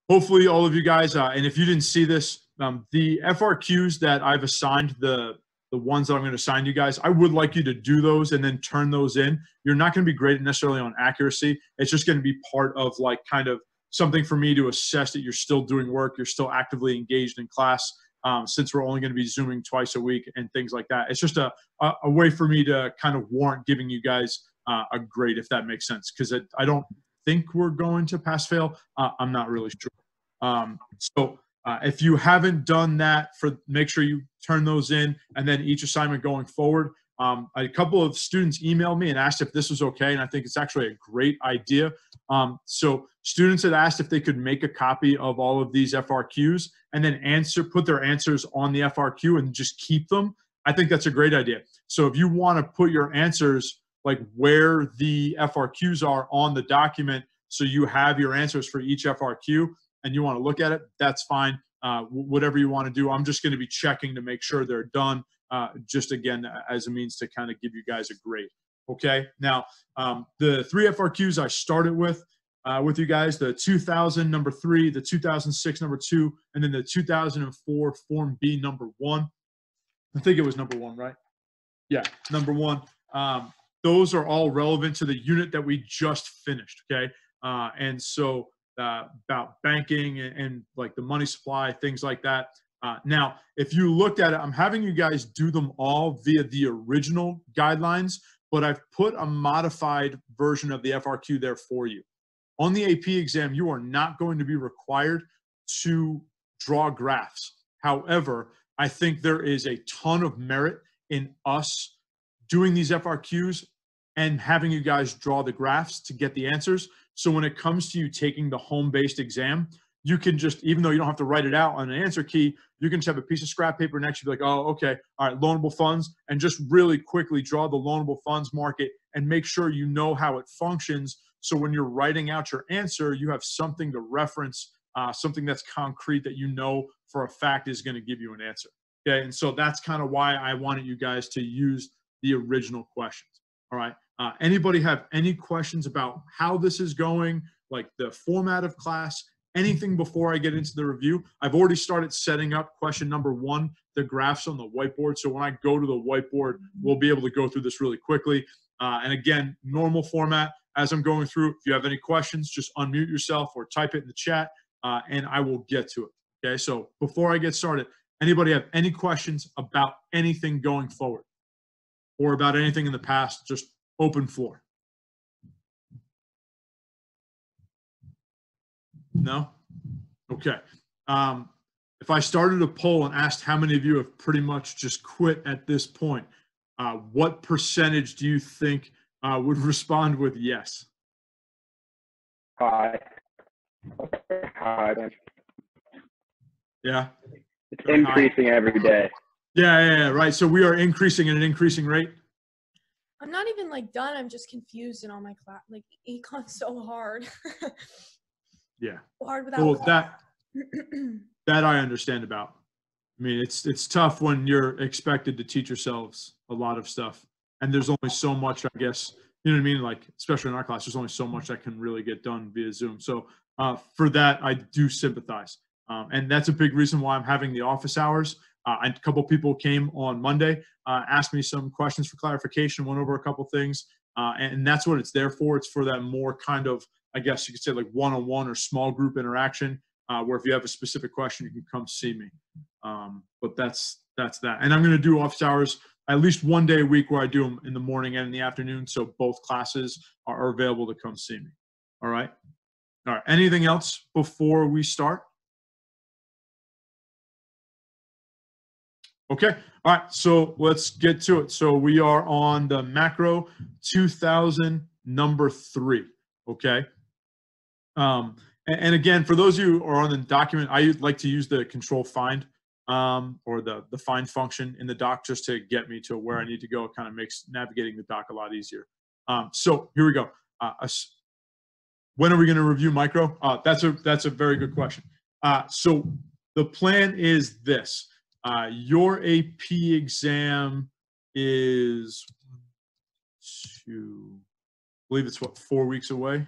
hopefully all of you guys, and if you didn't see this, the FRQs that I've assigned, the ones that I'm going to assign you guys, I would like you to do those and then turn those in. You're not going to be great necessarily on accuracy. It's just going to be part of like kind of something for me to assess that you're still doing work, you're still actively engaged in class, since we're only going to be Zooming twice a week and things like that. It's just a way for me to kind of warrant giving you guys a grade, if that makes sense, because I don't think we're going to pass fail. I'm not really sure. If you haven't done that, make sure you turn those in, and then each assignment going forward. A couple of students emailed me and asked if this was okay, and I think it's actually a great idea. So students had asked if they could make a copy of all of these FRQs and then put their answers on the FRQ and just keep them. I think that's a great idea. So if you want to put your answers like where the FRQs are on the document, so you have your answers for each FRQ and you want to look at it, that's fine. Whatever you want to do. I'm just going to be checking to make sure they're done, just again, as a means to kind of give you guys a grade. Okay. Now, the 3 FRQs I started with you guys, the 2000 number 3, the 2006 number 2, and then the 2004 Form B number 1. I think it was number 1, right? Yeah, number 1. Those are all relevant to the unit that we just finished. Okay. And so about banking and like the money supply, things like that. Now, if you looked at it, I'm having you guys do them all via the original guidelines, but I've put a modified version of the FRQ there for you. On the AP exam, you are not going to be required to draw graphs. However, I think there is a ton of merit in us doing these FRQs and having you guys draw the graphs to get the answers. So when it comes to you taking the home-based exam, you can just, even though you don't have to write it out on an answer key, you can just have a piece of scrap paper next to you, be like, oh, okay, all right, loanable funds, and just really quickly draw the loanable funds market and make sure you know how it functions. So when you're writing out your answer, you have something to reference, something that's concrete that you know for a fact is going to give you an answer. Okay, and so that's kind of why I wanted you guys to use the original questions. All right. Anybody have any questions about how this is going, like the format of class, anything before I get into the review? I've already started setting up question number 1, the graphs on the whiteboard. So when I go to the whiteboard, we'll be able to go through this really quickly. And again, normal format as I'm going through. If you have any questions, just unmute yourself or type it in the chat, and I will get to it. Okay, so before I get started, anybody have any questions about anything going forward or about anything in the past? Just open floor. No? Okay. If I started a poll and asked how many of you have pretty much just quit at this point, what percentage do you think would respond with yes? High. Yeah. It's increasing every day. Yeah, right. So we are increasing at an increasing rate. I'm not even like done. I'm just confused in all my class. Like econ's so hard. Yeah. Hard without. Well, that I understand about. I mean, it's tough when you're expected to teach yourselves a lot of stuff, and there's only so much, I guess. You know what I mean? Like, especially in our class, there's only so much that can really get done via Zoom. So for that, I do sympathize, and that's a big reason why I'm having the office hours. A couple people came on Monday, asked me some questions for clarification, went over a couple things, and that's what it's there for. It's for that more kind of, I guess you could say, like one-on-one or small group interaction, where if you have a specific question, you can come see me. But that's that. And I'm going to do office hours at least one day a week where I do them in the morning and in the afternoon, so both classes are available to come see me. All right? All right. Anything else before we start? Okay. All right. So let's get to it. So we are on the Macro 2000 number 3. Okay. And again, for those of you who are on the document, I like to use the control find or the find function in the doc just to get me to where I need to go. It kind of makes navigating the doc a lot easier. So here we go. When are we going to review micro? That's a very good question. So the plan is this. Your AP exam is I believe it's what, 4 weeks away?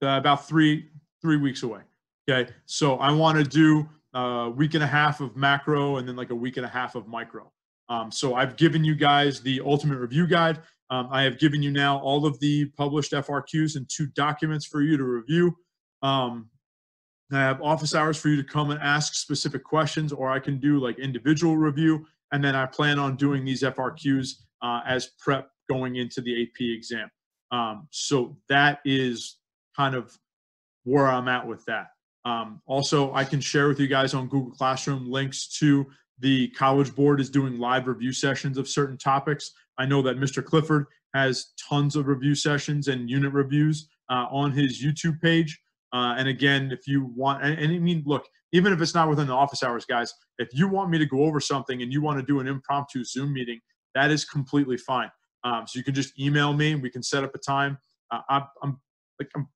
About three 3 weeks away. Okay, so I want to do a week and a half of macro and then like a week and a half of micro. So I've given you guys the ultimate review guide. I have given you now all of the published FRQs in 2 documents for you to review. I have office hours for you to come and ask specific questions, or I can do like individual review. And then I plan on doing these FRQs as prep going into the AP exam. So that is kind of where I'm at with that. Also, I can share with you guys on Google Classroom links to the College Board is doing live review sessions of certain topics. I know that Mr. Clifford has tons of review sessions and unit reviews on his YouTube page. And again, if you want, and I mean, look, even if it's not within the office hours, guys, if you want me to go over something and you want to do an impromptu Zoom meeting, that is completely fine. So you can just email me. We can set up a time. I'm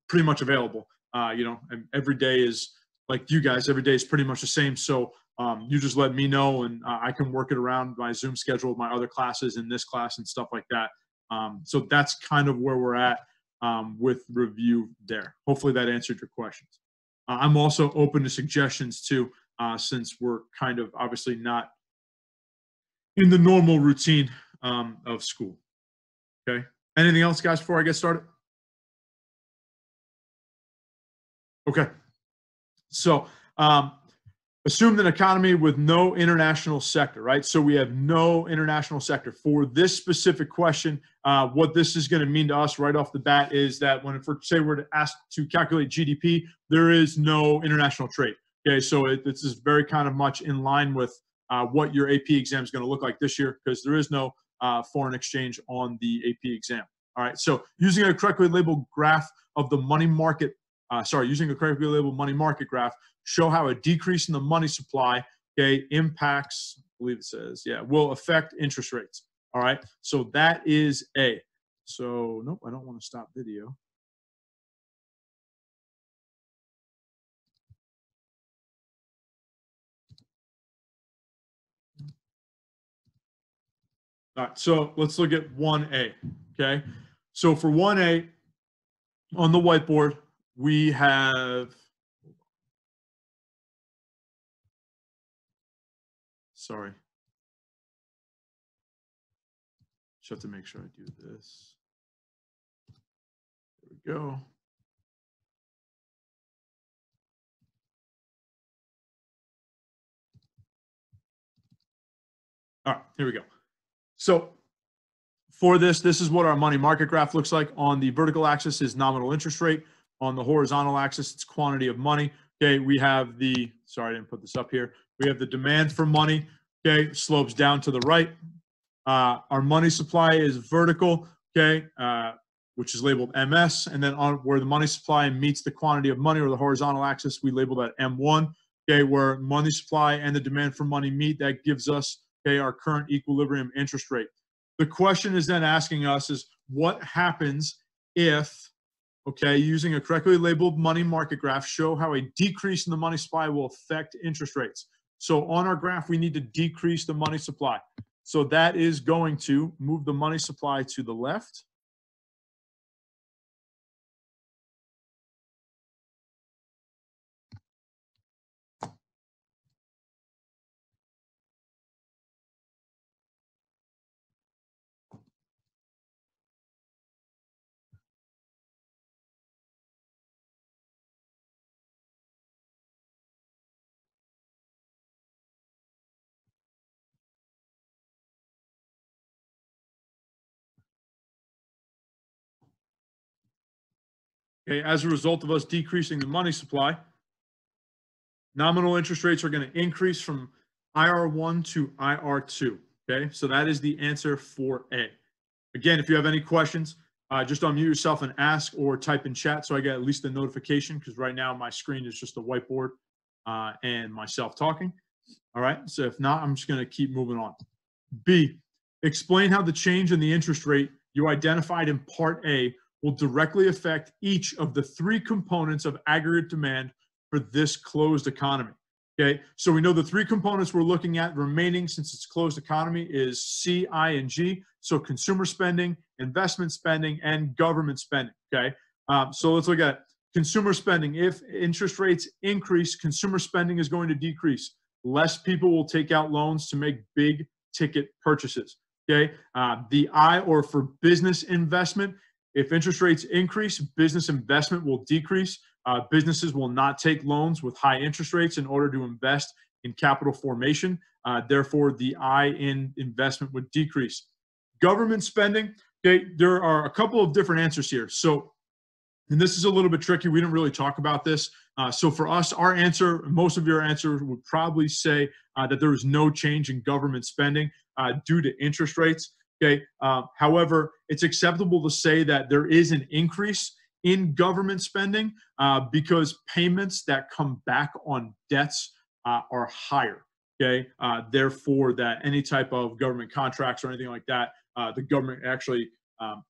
pretty much available. And every day is like you guys. Every day is pretty much the same. So you just let me know, and I can work it around my Zoom schedule with my other classes in this class and stuff like that. So that's kind of where we're at with review there. Hopefully that answered your questions. I'm also open to suggestions too, since we're kind of obviously not in the normal routine of school. Okay. Anything else, guys, before I get started? Okay. So assume an economy with no international sector, right? So we have no international sector. For this specific question, what this is going to mean to us right off the bat is that when, say we're to ask to calculate GDP, there is no international trade. Okay, so this is very kind of much in line with what your AP exam is going to look like this year, because there is no foreign exchange on the AP exam. All right, so using a correctly labeled graph of the money market, using a correctly labeled money market graph, show how a decrease in the money supply, okay, impacts, I believe it says, yeah, will affect interest rates. All right, so that is A. So, nope, I don't want to stop video. All right, so let's look at 1A, okay? So for 1A, on the whiteboard, we have, sorry. Just have to make sure I do this. There we go. All right, here we go. So for this is what our money market graph looks like. On the vertical axis is nominal interest rate. On the horizontal axis, it's quantity of money. Okay, we have the, sorry, I didn't put this up here. We have the demand for money, okay, slopes down to the right. Our money supply is vertical, okay, which is labeled MS. And then on where the money supply meets the quantity of money, or the horizontal axis, we label that M1, okay, where money supply and the demand for money meet. That gives us, okay, our current equilibrium interest rate. The question is then asking us is what happens if, okay, using a correctly labeled money market graph, show how a decrease in the money supply will affect interest rates. So on our graph, we need to decrease the money supply. So that is going to move the money supply to the left. Okay, as a result of us decreasing the money supply, nominal interest rates are going to increase from IR1 to IR2. Okay, so that is the answer for A. Again, if you have any questions, just unmute yourself and ask, or type in chat so I get at least a notification, because right now my screen is just a whiteboard and myself talking. All right, so if not, I'm just going to keep moving on. B, explain how the change in the interest rate you identified in Part A will directly affect each of the 3 components of aggregate demand for this closed economy. Okay, so we know the 3 components we're looking at remaining, since it's closed economy, is C, I, and G. So consumer spending, investment spending, and government spending. Okay, so let's look at consumer spending. If interest rates increase, consumer spending is going to decrease. Less people will take out loans to make big ticket purchases. Okay. The I, or for business investment, if interest rates increase, business investment will decrease. Businesses will not take loans with high interest rates in order to invest in capital formation. Therefore, the I in investment would decrease. Government spending, okay, there are a couple of different answers here. So, and this is a little bit tricky. We didn't really talk about this. So for us, our answer, most of your answers would probably say that there is no change in government spending due to interest rates. Okay. However, it's acceptable to say that there is an increase in government spending because payments that come back on debts are higher. Okay. Therefore, that any type of government contracts or anything like that, the government actually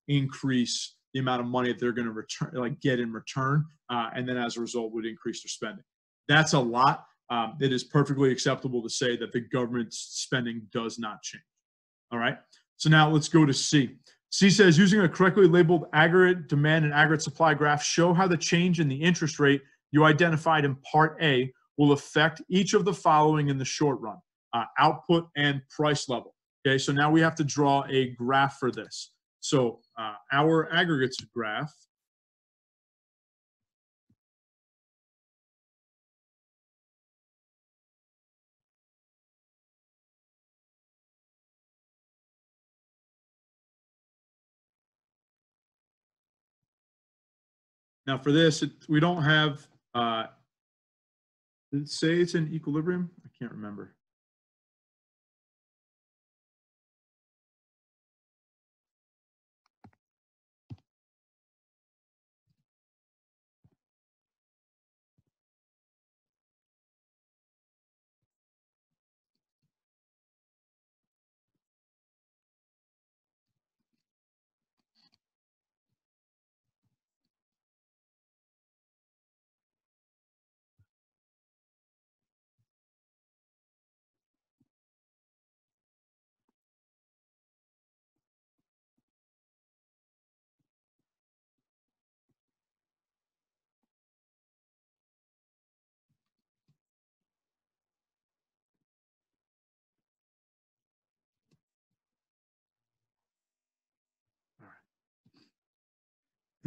increase the amount of money that they're going to return, like get in return, and then as a result would increase their spending. That's a lot. It is perfectly acceptable to say that the government's spending does not change. All right. So now let's go to C. C says, using a correctly labeled aggregate demand and aggregate supply graph, show how the change in the interest rate you identified in part A will affect each of the following in the short run, output and price level. Okay, so now we have to draw a graph for this. So our aggregates graph now for this, we don't have, did it say it's in equilibrium? I can't remember.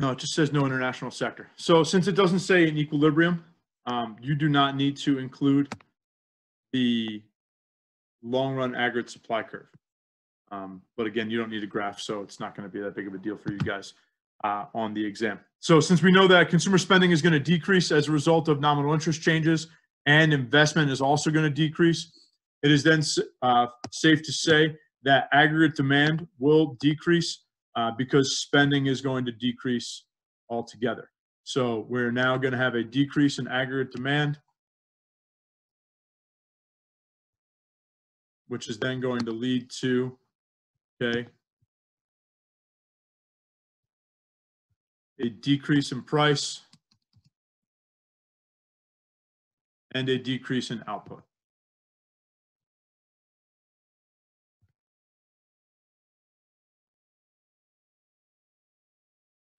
No, it just says no international sector. So since it doesn't say in equilibrium, you do not need to include the long run aggregate supply curve. But again, you don't need a graph, so it's not going to be that big of a deal for you guys on the exam. So since we know that consumer spending is going to decrease as a result of nominal interest changes and investment is also going to decrease, it is then safe to say that aggregate demand will decrease because spending is going to decrease altogether. So we're now going to have a decrease in aggregate demand, which is then going to lead to, okay, a decrease in price and a decrease in output.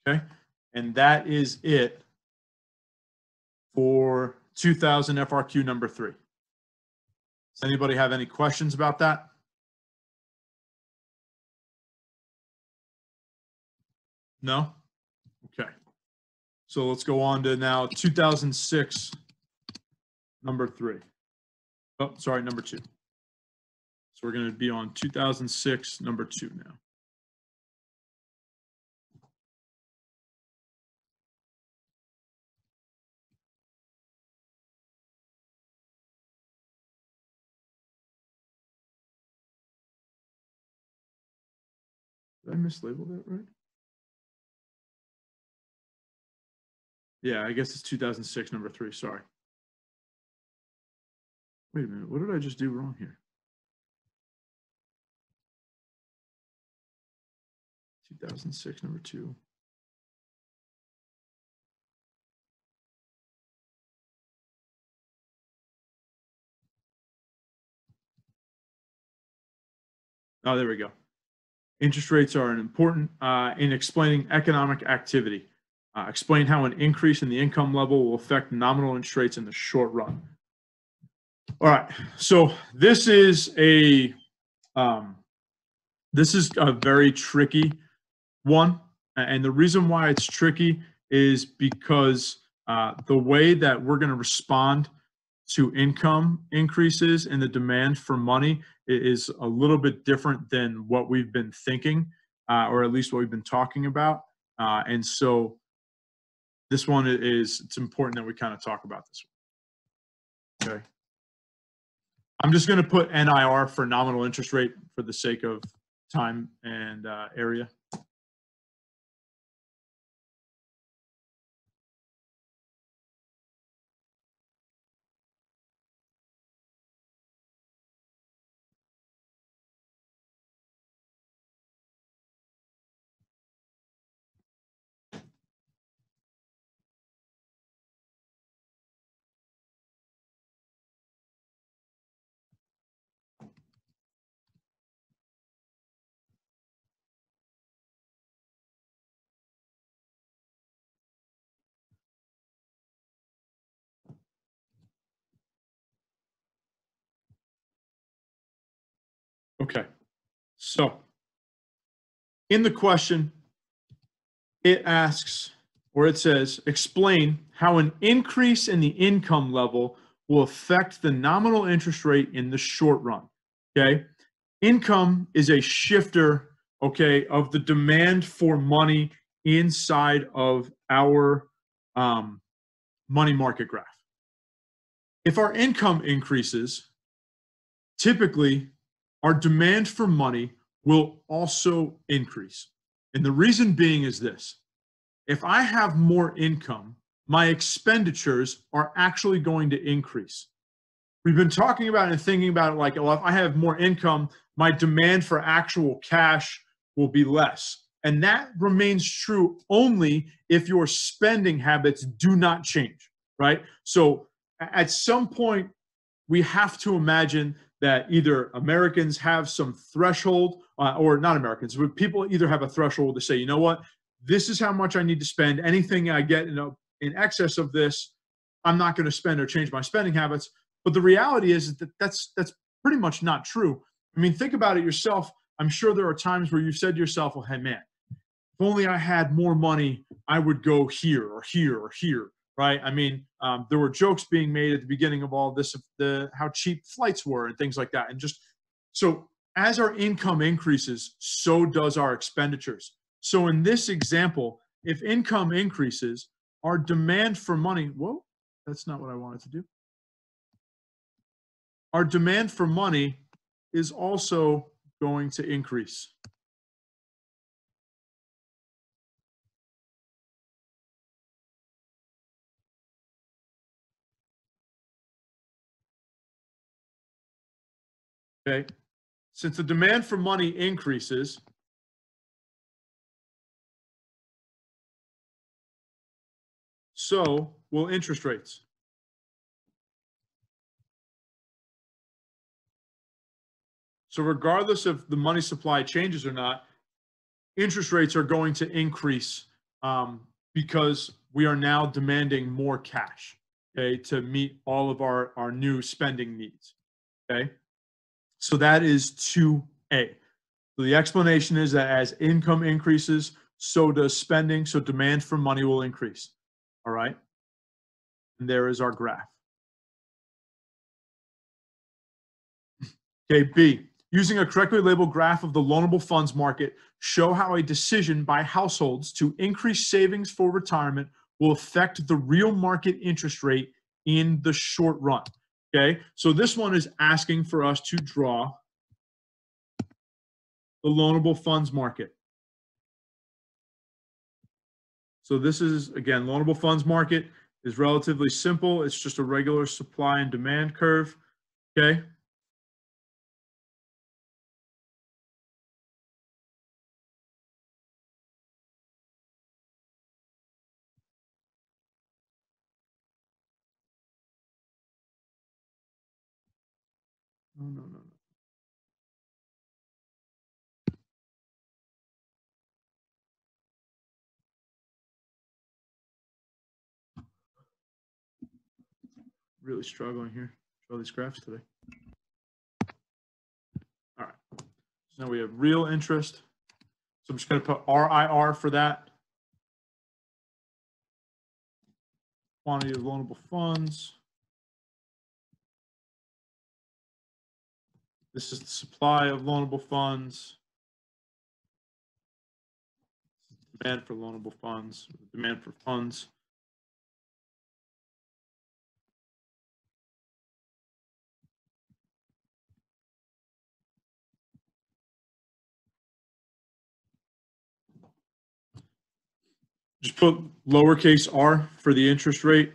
Okay, and that is it for 2000 FRQ number 3. Does anybody have any questions about that? No? Okay. So let's go on to now 2006 number 3. Oh, sorry, number 2. So we're going to be on 2006 number 2 now. Did I mislabel that right? Yeah, I guess it's 2006 number 3. Sorry. Wait a minute. What did I just do wrong here? 2006 number 2. Oh, there we go. Interest rates are an important in explaining economic activity. Explain how an increase in the income level will affect nominal interest rates in the short run. All right, so this is a very tricky one, and the reason why it's tricky is because the way that we're going to respond to income increases and the demand for money is a little bit different than what we've been thinking, or at least what we've been talking about. And so this one it's important that we kind of talk about this one. Okay. I'm just going to put NIR for nominal interest rate for the sake of time and area. Okay, so in the question, it asks, or it says, explain how an increase in the income level will affect the nominal interest rate in the short run. Okay, income is a shifter, okay, of the demand for money inside of our money market graph. If our income increases, typically our demand for money will also increase. And the reason being is this: if I have more income, my expenditures are actually going to increase. We've been talking about and thinking about it like, well, if I have more income, my demand for actual cash will be less. And that remains true only if your spending habits do not change, right? So at some point, we have to imagine that either Americans have some threshold, or not Americans, but people either have a threshold to say, you know what, this is how much I need to spend. Anything I get in excess of this, I'm not going to spend or change my spending habits. But the reality is that that's pretty much not true. I mean, think about it yourself. I'm sure there are times where you've said to yourself, well, hey, man, if only I had more money, I would go here or here or here, right? I mean, there were jokes being made at the beginning of all this, how cheap flights were and things like that. And just so as our income increases, so does our expenditures. So in this example, if income increases, our demand for money, whoa, that's not what I wanted to do. Our demand for money is also going to increase. Okay, since the demand for money increases, so will interest rates. So regardless if the money supply changes or not, interest rates are going to increase because we are now demanding more cash, okay, to meet all of our new spending needs, okay? So that is 2A. So the explanation is that as income increases, so does spending, so demand for money will increase, all right? And there is our graph. Okay, B, using a correctly labeled graph of the loanable funds market, show how a decision by households to increase savings for retirement will affect the real market interest rate in the short run. Okay, so this one is asking for us to draw the loanable funds market. So this is, again, loanable funds market is relatively simple. It's just a regular supply and demand curve, okay? No. Really struggling here. Show these graphs today. All right. So now we have real interest. So I'm just going to put RIR for that. Quantity of loanable funds. This is the supply of loanable funds. Demand for loanable funds. Demand for funds. Just put lowercase r for the interest rate.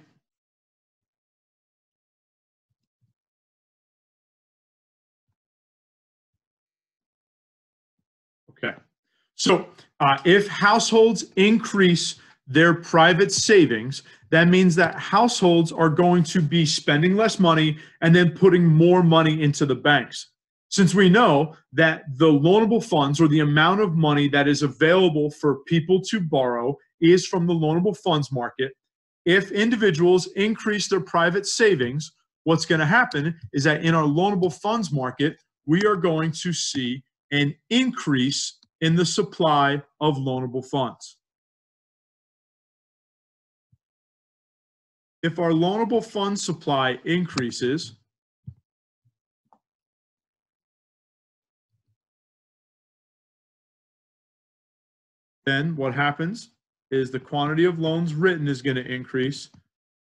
Okay. So if households increase their private savings, that means that households are going to be spending less money and then putting more money into the banks. Since we know that the loanable funds, or the amount of money that is available for people to borrow, is from the loanable funds market, if individuals increase their private savings, what's going to happen is that in our loanable funds market, we are going to see an increase in the supply of loanable funds. If our loanable fund supply increases, then what happens is the quantity of loans written is going to increase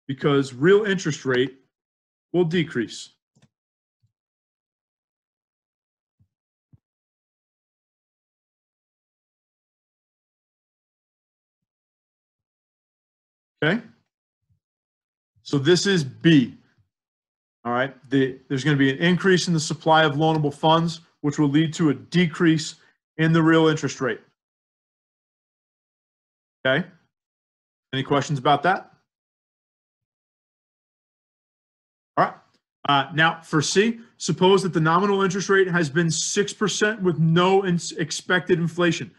because real interest rate will decrease. Okay? So this is B. All right? There's going to be an increase in the supply of loanable funds, which will lead to a decrease in the real interest rate. Okay? Any questions about that? All right. Now for C, suppose that the nominal interest rate has been 6% with no expected inflation.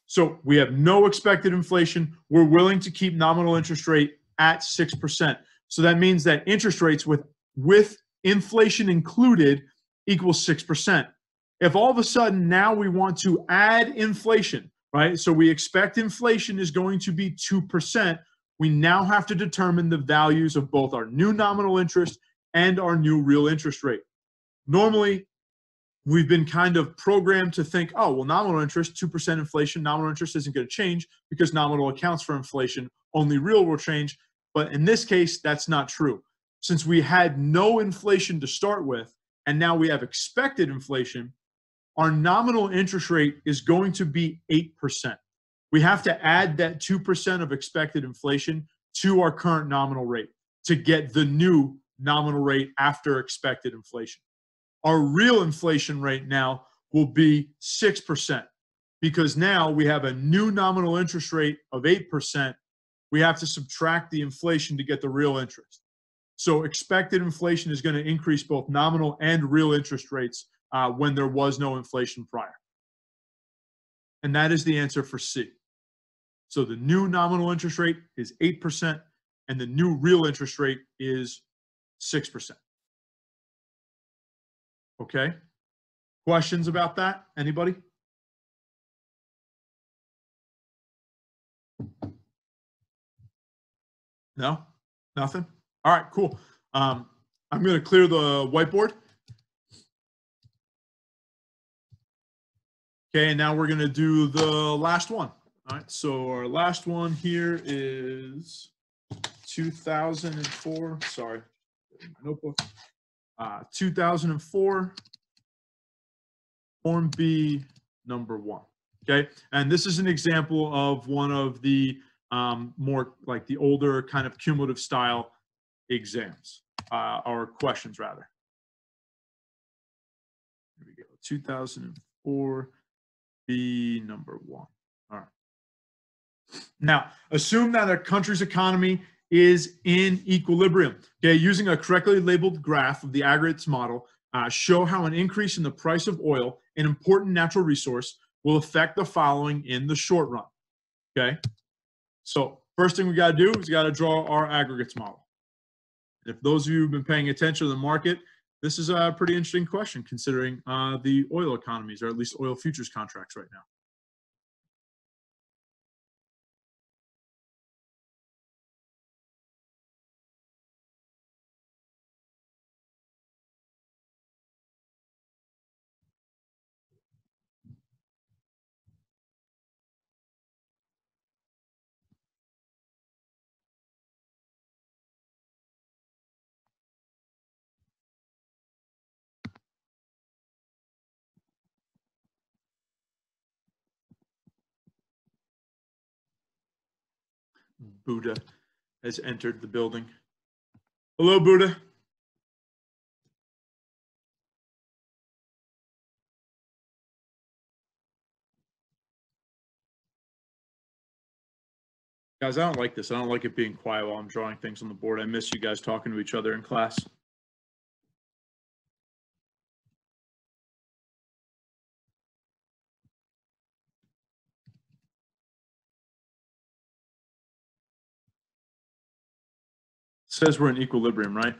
So we have no expected inflation. We're willing to keep nominal interest rate at 6%. So that means that interest rates with inflation included equals 6%. If all of a sudden now we want to add inflation, right? So we expect inflation is going to be 2%. We now have to determine the values of both our new nominal interest and our new real interest rate. Normally, we've been kind of programmed to think, oh, well, nominal interest, 2% inflation, nominal interest isn't going to change because nominal accounts for inflation, only real will change. But in this case, that's not true. Since we had no inflation to start with, and now we have expected inflation, our nominal interest rate is going to be 8%. We have to add that 2% of expected inflation to our current nominal rate to get the new nominal rate after expected inflation. Our real inflation rate now will be 6% because now we have a new nominal interest rate of 8%. We have to subtract the inflation to get the real interest. So expected inflation is going to increase both nominal and real interest rates when there was no inflation prior. And that is the answer for C. So the new nominal interest rate is 8% and the new real interest rate is 6%. Okay. Questions about that? Anybody? No? Nothing? All right, cool. I'm going to clear the whiteboard. Okay, and now we're going to do the last one. All right, so our last one here is 2004. Sorry, notebook. 2004, Form B, number 1. Okay, and this is an example of one of the more like the older kind of cumulative style exams, or questions rather. Here we go, 2004, B, number 1. All right. Now, assume that a country's economy is in equilibrium. Okay, using a correctly labeled graph of the aggregates model, show how an increase in the price of oil, an important natural resource, will affect the following in the short run. Okay, so first thing we got to do is we got to draw our aggregates model. If those of you who've been paying attention to the market, this is a pretty interesting question considering the oil economies, or at least oil futures contracts right now. Buddha has entered the building. Hello, Buddha. Guys, I don't like this. I don't like it being quiet while I'm drawing things on the board. I miss you guys talking to each other in class. Says we're in equilibrium, right?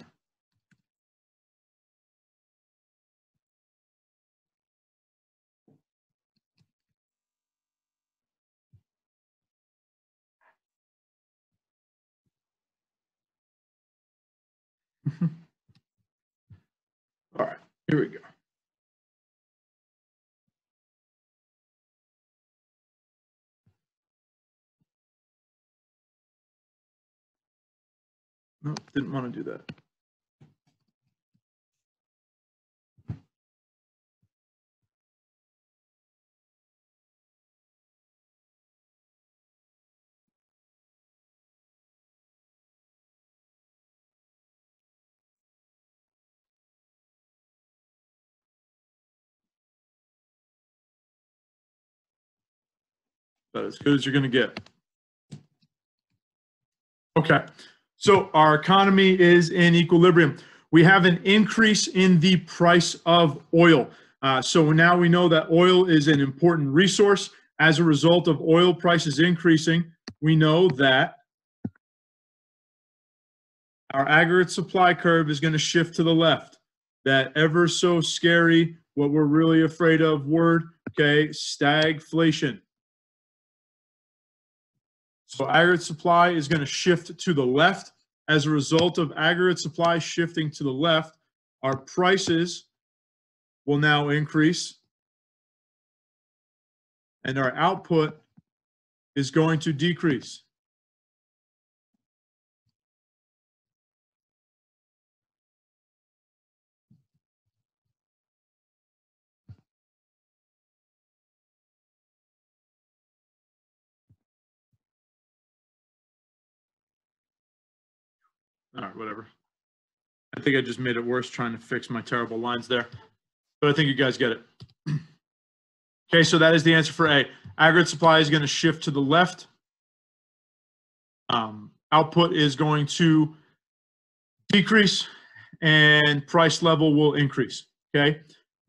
All right, here we go. No, didn't want to do that. About as good as you're going to get. Okay, so our economy is in equilibrium. We have an increase in the price of oil. So now we know that oil is an important resource. As a result of oil prices increasing, we know that our aggregate supply curve is going to shift to the left. That ever so scary, what we're really afraid of word, okay, stagflation. So aggregate supply is going to shift to the left. As a result of aggregate supply shifting to the left, our prices will now increase. And our output is going to decrease. All right, whatever. I think I just made it worse trying to fix my terrible lines there. But I think you guys get it. Okay, so that is the answer for A. Aggregate supply is going to shift to the left. Output is going to decrease, and price level will increase. Okay.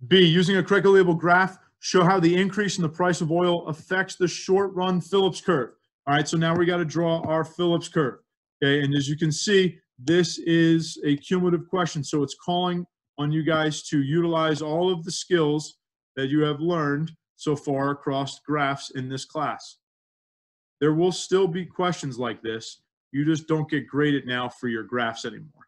B, using a correctly labeled graph, show how the increase in the price of oil affects the short-run Phillips curve. All right, so now we got to draw our Phillips curve. Okay, and as you can see, this is a cumulative question, so it's calling on you guys to utilize all of the skills that you have learned so far across graphs in this class. There will still be questions like this. You just don't get graded now for your graphs anymore.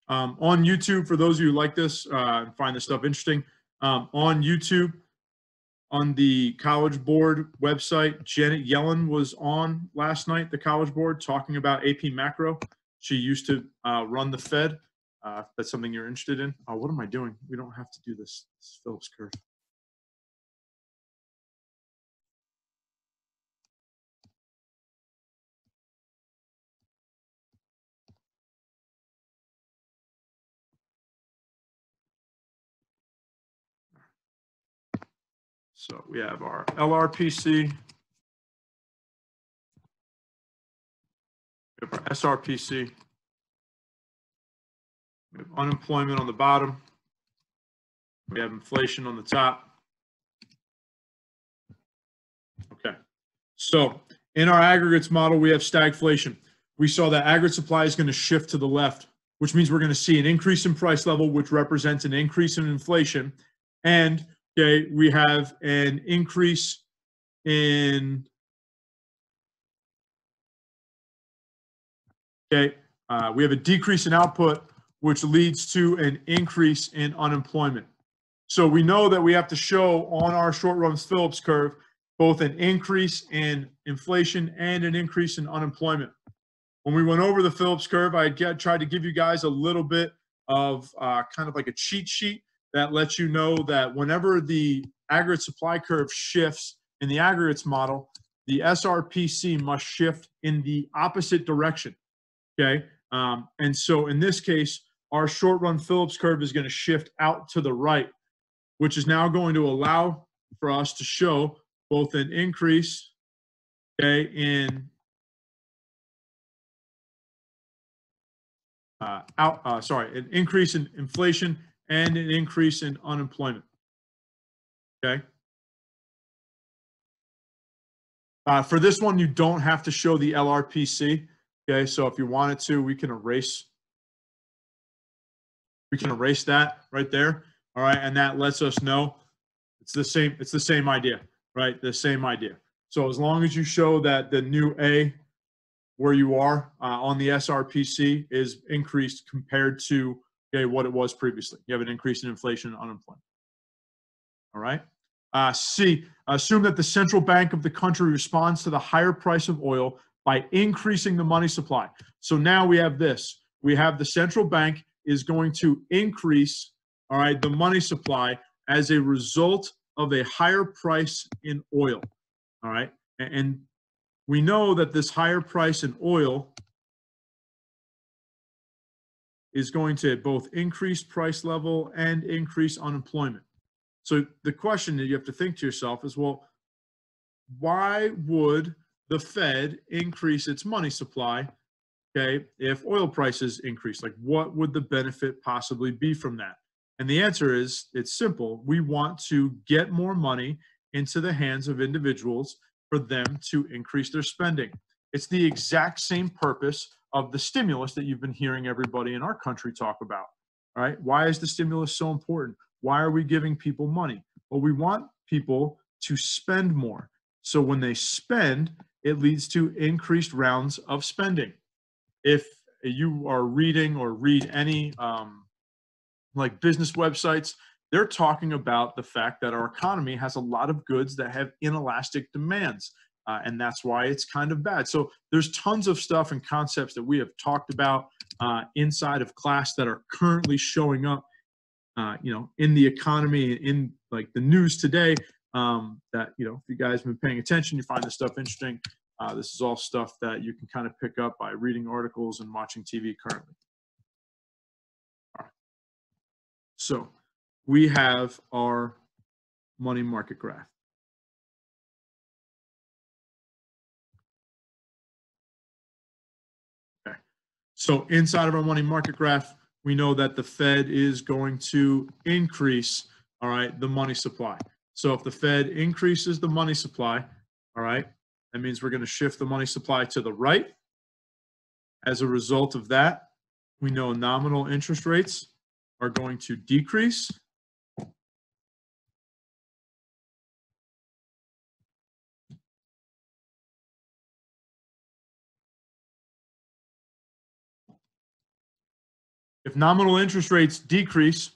On YouTube, for those of you who like this and find this stuff interesting, on YouTube, on the College Board website, Janet Yellen was on last night, the College Board, talking about AP Macro. She used to run the Fed. If that's something you're interested in. Oh, what am I doing? We don't have to do this Phillips curve. So we have our LRPC, we have our SRPC, we have unemployment on the bottom, we have inflation on the top, So in our aggregates model, we have stagflation. We saw that aggregate supply is going to shift to the left, which means we're going to see an increase in price level, which represents an increase in inflation. And okay, we have an increase in we have a decrease in output, which leads to an increase in unemployment. So we know that we have to show on our short run Phillips curve both an increase in inflation and an increase in unemployment. When we went over the Phillips curve, I tried to give you guys a little bit of kind of like a cheat sheet that lets you know that whenever the aggregate supply curve shifts in the aggregates model, the SRPC must shift in the opposite direction. Okay, and so in this case, our short run Phillips curve is going to shift out to the right, which is now going to allow for us to show both an increase, okay, in an increase in inflation and an increase in unemployment. Okay. For this one, you don't have to show the LRPC. Okay, so if you wanted to, we can erase that right there. All right, and that lets us know it's the same idea, right? The same idea. So as long as you show that the new A where you are on the SRPC is increased compared to what it was previously. You have an increase in inflation and unemployment. All right. C, assume that the central bank of the country responds to the higher price of oil by increasing the money supply. So now we have this. We have the central bank is going to increase, all right, the money supply as a result of a higher price in oil. All right. And we know that this higher price in oil is going to both increase price level and increase unemployment. So the question that you have to think to yourself is, well, why would the Fed increase its money supply, okay, if oil prices increase? Like, what would the benefit possibly be from that? And the answer is, it's simple. We want to get more money into the hands of individuals for them to increase their spending. It's the exact same purpose of the stimulus that you've been hearing everybody in our country talk about. All right. Why is the stimulus so important? Why are we giving people money? Well, we want people to spend more. So when they spend, it leads to increased rounds of spending. If you are reading or read any like business websites, they're talking about the fact that our economy has a lot of goods that have inelastic demands. And that's why it's kind of bad. So there's tons of stuff and concepts that we have talked about inside of class that are currently showing up, in the economy, in like the news today, that, if you guys have been paying attention, you find this stuff interesting. This is all stuff that you can kind of pick up by reading articles and watching TV currently. All right. So we have our money market graph. Okay. So inside of our money market graph, we know that the Fed is going to increase, all right, the money supply. So if the Fed increases the money supply, all right, that means we're going to shift the money supply to the right. As a result of that, we know nominal interest rates are going to decrease. If nominal interest rates decrease,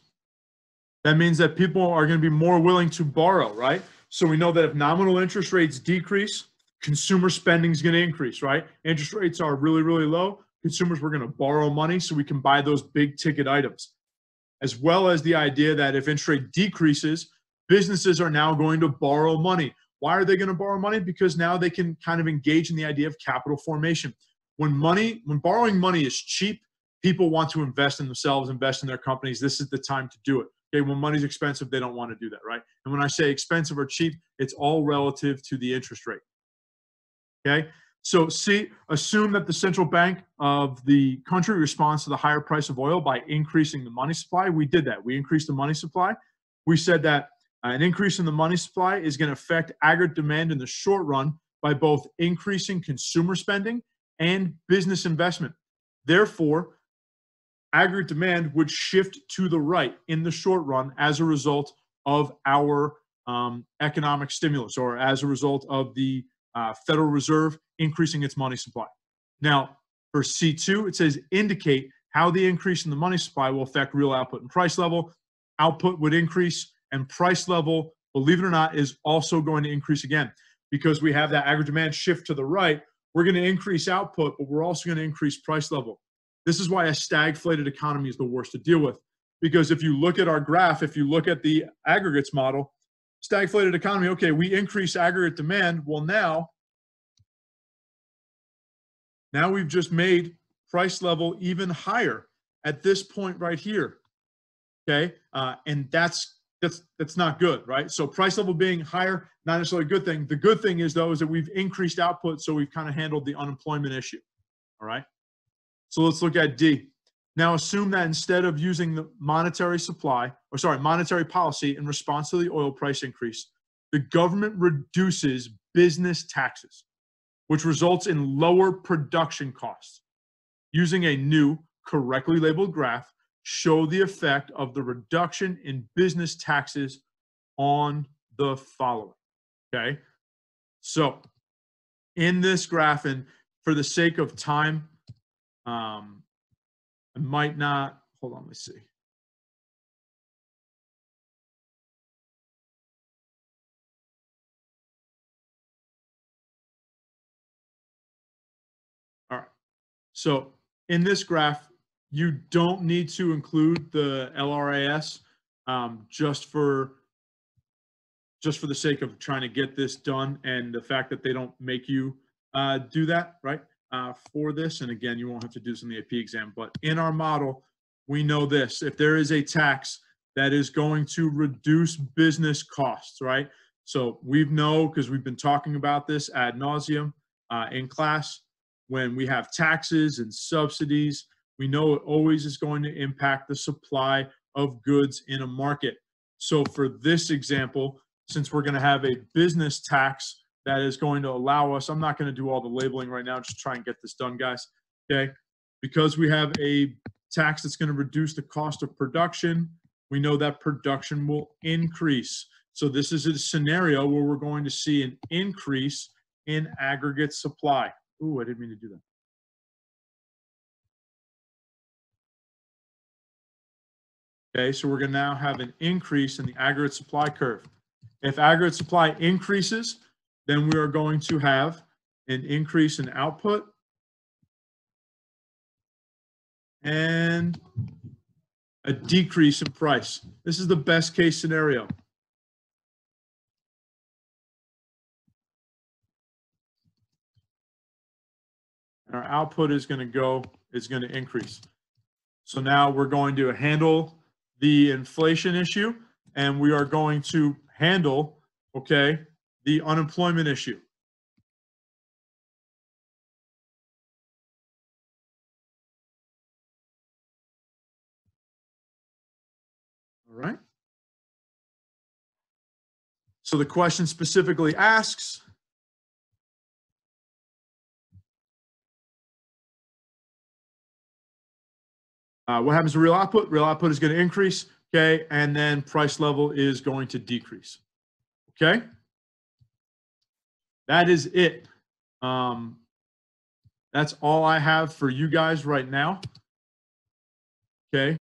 that means that people are going to be more willing to borrow, right? So we know that if nominal interest rates decrease, consumer spending is going to increase, right? Interest rates are really, really low. Consumers, we're going to borrow money so we can buy those big ticket items. As well as the idea that if interest rate decreases, businesses are now going to borrow money. Why are they going to borrow money? Because now they can kind of engage in the idea of capital formation. When borrowing money is cheap, people want to invest in themselves, invest in their companies. This is the time to do it. Okay, when money's expensive, they don't want to do that, right? And when I say expensive or cheap, it's all relative to the interest rate. Okay, so C, assume that the central bank of the country responds to the higher price of oil by increasing the money supply. We did that. We increased the money supply. We said that an increase in the money supply is going to affect aggregate demand in the short run by both increasing consumer spending and business investment. Therefore, aggregate demand would shift to the right in the short run as a result of our economic stimulus, or as a result of the Federal Reserve increasing its money supply. Now, for C2, it says indicate how the increase in the money supply will affect real output and price level. Output would increase, and price level, believe it or not, is also going to increase again. Because we have that aggregate demand shift to the right, we're going to increase output, but we're also going to increase price level. This is why a stagflated economy is the worst to deal with. Because if you look at our graph, if you look at the aggregates model, stagflated economy, okay, we increase aggregate demand. Well, now we've just made price level even higher at this point right here, okay? And that's not good, right? So price level being higher, not necessarily a good thing. The good thing is, though, is that we've increased output, so we've kind of handled the unemployment issue, all right? So let's look at D. Now assume that instead of using the monetary policy in response to the oil price increase, the government reduces business taxes, which results in lower production costs. Using a new, correctly labeled graph, show the effect of the reduction in business taxes on the following, okay? So in this graph, and for the sake of time, I might not, hold on, let's see. All right, so in this graph, you don't need to include the LRAS just for the sake of trying to get this done, and the fact that they don't make you do that, right, for this. And again, you won't have to do this in the AP exam, but in our model, we know this. If there is a tax that is going to reduce business costs, right? So we know, because we've been talking about this ad nauseum in class, when we have taxes and subsidies, we know it always is going to impact the supply of goods in a market. So for this example, since we're going to have a business tax that is going to allow us, I'm not going to do all the labeling right now, just try and get this done, guys, okay? Because we have a tax that's going to reduce the cost of production, we know that production will increase. So this is a scenario where we're going to see an increase in aggregate supply. Ooh, I didn't mean to do that. Okay, so we're going to now have an increase in the aggregate supply curve. If aggregate supply increases, then we are going to have an increase in output and a decrease in price. This is the best case scenario. And our output is going to increase. So now we're going to handle the inflation issue, and we are going to handle, okay, the unemployment issue. All right. So the question specifically asks, what happens to real output? Real output is going to increase, okay, and then price level is going to decrease, okay? That is it. That's all I have for you guys right now, okay?